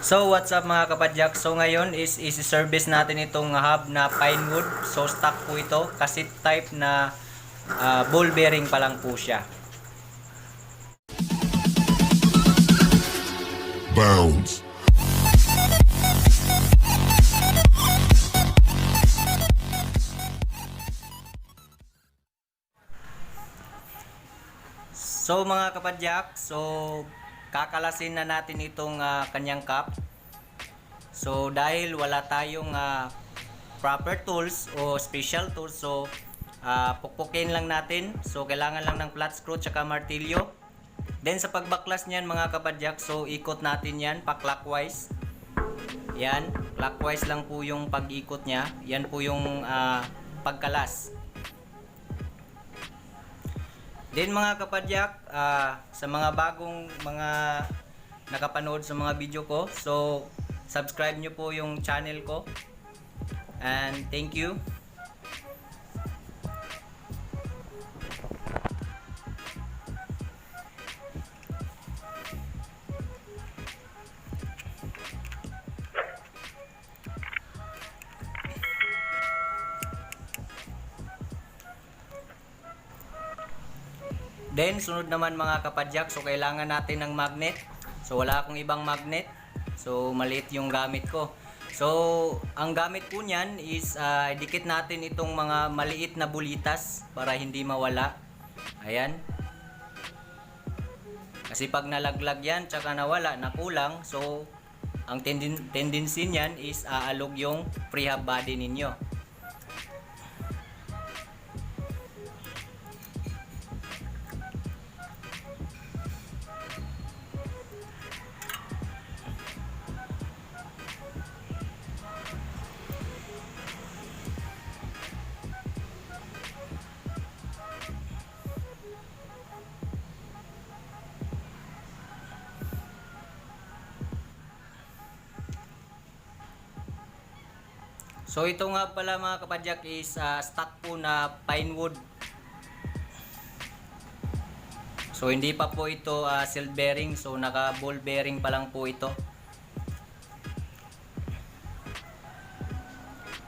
So what's up mga kapadyak? So ngayon is isi-service natin itong hub na pine wood. So stock po ito, cassette type na ball bearing pa lang po siya. Bounce. So mga kapadyak, so kakalasin na natin itong kanyang cup. So dahil wala tayong proper tools o special tools, so pukpukin lang natin. So kailangan lang ng flat screw tsaka martilyo. Then sa pagbaklas niyan mga kapadyak, so ikot natin yan pa clockwise. Yan, clockwise lang po yung pag-ikot niya. Yan po yung pagkalas. Then mga kapadyak, sa mga bagong mga nakapanood sa mga video ko, so subscribe nyo po yung channel ko. And thank you. Then sunod naman mga kapadyak, so kailangan natin ng magnet. So wala akong ibang magnet. So maliit yung gamit ko. So ang gamit po niyan is idikit natin itong mga maliit na bulitas para hindi mawala. Ayan. Kasi pag nalaglag yan tsaka nawala, nakulang, so ang tendency niyan is aalog yung prehab body ninyo. So ito nga pala mga kapadyak is stock po na pine wood. So hindi pa po ito seal bearing, so naka ball bearing pa lang po ito.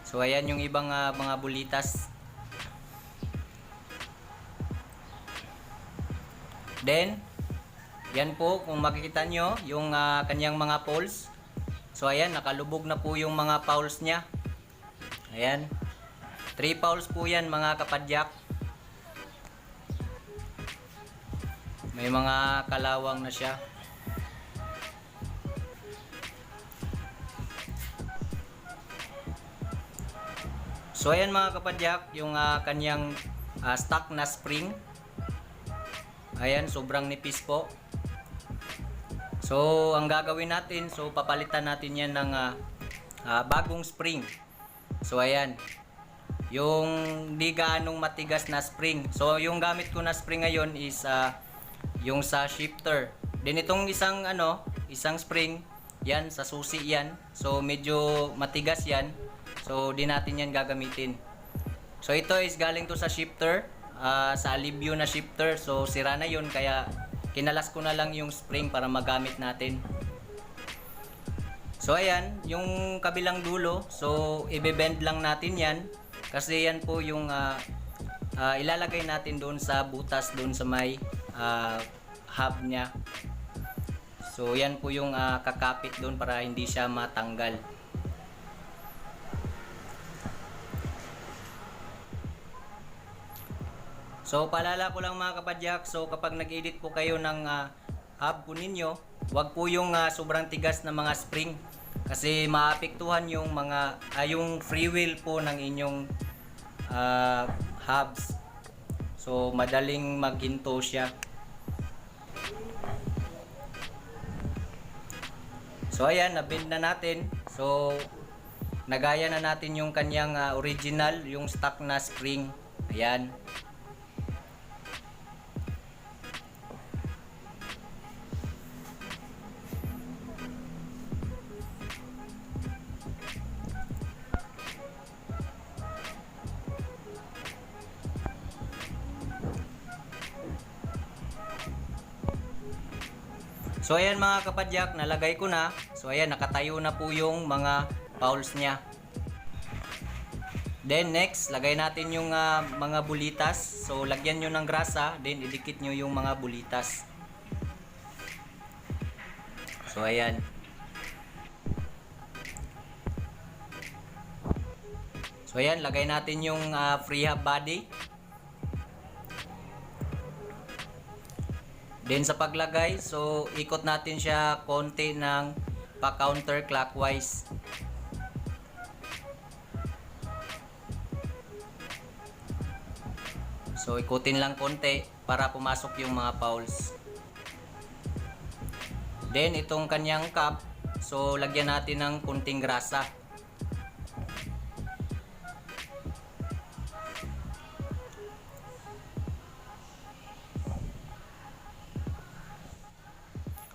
So ayan yung ibang mga bulitas. Then yan po kung makikita nyo yung kanyang mga poles. So ayan, nakalubog na po yung mga poles niya. Ayan. 3 poles po yan mga kapadyak. May mga kalawang na siya. So ayan mga kapadyak, yung kanyang stock na spring. Ayan, sobrang nipis po. So ang gagawin natin, so papalitan natin yan ng bagong spring. So ayan, yung di gaanong matigas na spring. So yung gamit ko na spring ngayon is yung sa shifter. Then itong isang spring, yan sa susi yan. So medyo matigas yan. So di natin yan gagamitin. So ito is galing to sa shifter, sa Alivio na shifter. So sira na yun, kaya kinalas ko na lang yung spring para magamit natin. So ayan, yung kabilang dulo, so i-bend lang natin yan kasi yan po yung ilalagay natin doon sa butas doon sa may hub niya. So yan po yung kakapit doon para hindi siya matanggal. So paalala ko lang mga kapadyak, so kapag nag-edit po kayo ng hub po ninyo, wag po yung sobrang tigas na mga spring kasi maapektuhan yung yung free wheel po ng inyong hubs. So madaling maghinto siya. So ayan, na-bend na natin. So nagaya na natin yung kanyang original, yung stock na spring. Ayan. So ayan mga kapadyak, nalagay ko na. So ayan, nakatayo na po yung mga fouls niya. Then next, lagay natin yung mga bulitas. So lagyan nyo ng grasa, then idikit nyo yung mga bulitas. So ayan. So ayan, lagay natin yung freehub body. Then sa paglagay, so ikot natin siya konti ng pa-counterclockwise. So ikutin lang konti para pumasok yung mga fouls. Then itong kanyang cup, so lagyan natin ng konting grasa.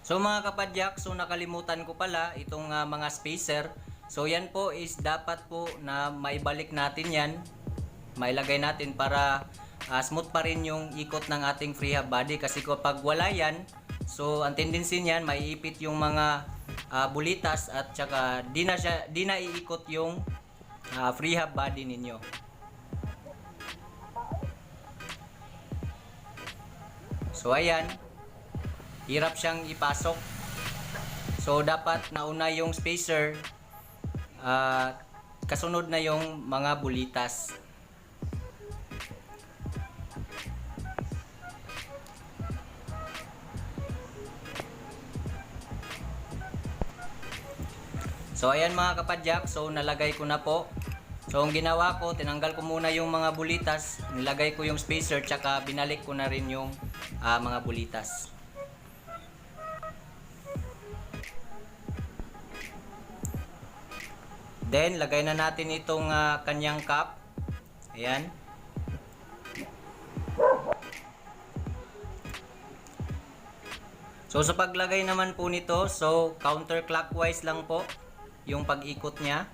So mga kapadyak, so nakalimutan ko pala itong mga spacer. So yan po is dapat po na maibalik natin yan. Mailagay natin para smooth pa rin yung ikot ng ating freehub body. Kasi kapag wala yan, so ang tendency niyan, maiipit yung mga bulitas at saka di na iikot yung freehub body ninyo. So ayan, hirap siyang ipasok. So dapat nauna yung spacer, kasunod na yung mga bulitas. So ayan mga kapadyak, so nalagay ko na po. So ang ginawa ko, tinanggal ko muna yung mga bulitas, nilagay ko yung spacer, tsaka binalik ko na rin yung mga bulitas. Then lagay na natin itong kanyang cup. Ayan. So sa paglagay naman po nito, so counterclockwise lang po yung pag-ikot niya.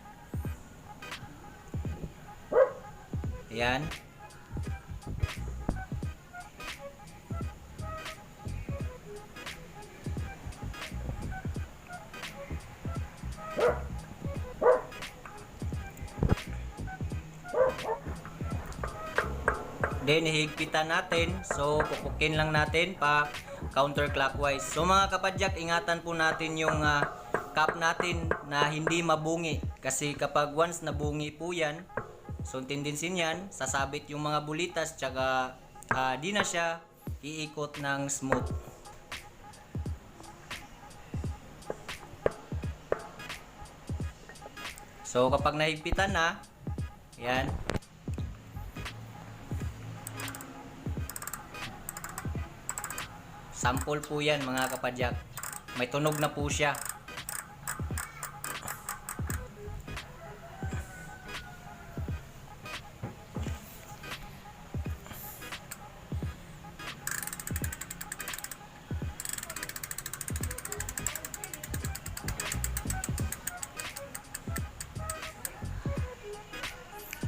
Ayan. Then hihigpitan natin. So pupukin lang natin pa counterclockwise. So mga kapadyak, ingatan po natin yung cup natin na hindi mabungi. Kasi kapag once nabungi po yan, so tendency niyan, sasabit yung mga bulitas, tsaka di na siya iikot ng smooth. So kapag nahigpitan na, yan. Sample po yan mga kapadyak. May tunog na po siya.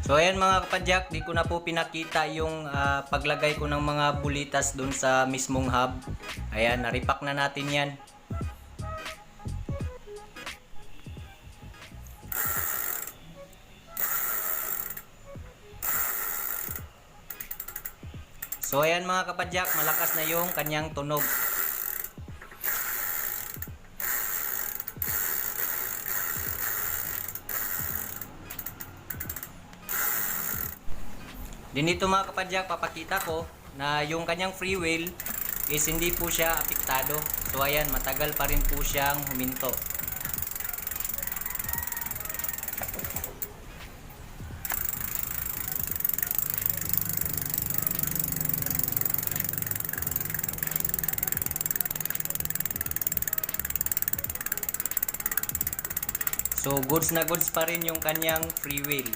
So ayan mga kapadyak, di ko na po pinakita yung paglagay ko ng mga bulitas dun sa mismong hub. Ayan, naripak na natin yan. So ayan mga kapadyak, malakas na yung kanyang tunog. Din dito mga kapadyak, papakita ko na yung kanyang free wheel is hindi po siya apektado. So ayan, matagal pa rin po siyang huminto. So goods na goods pa rin yung kanyang free wheel.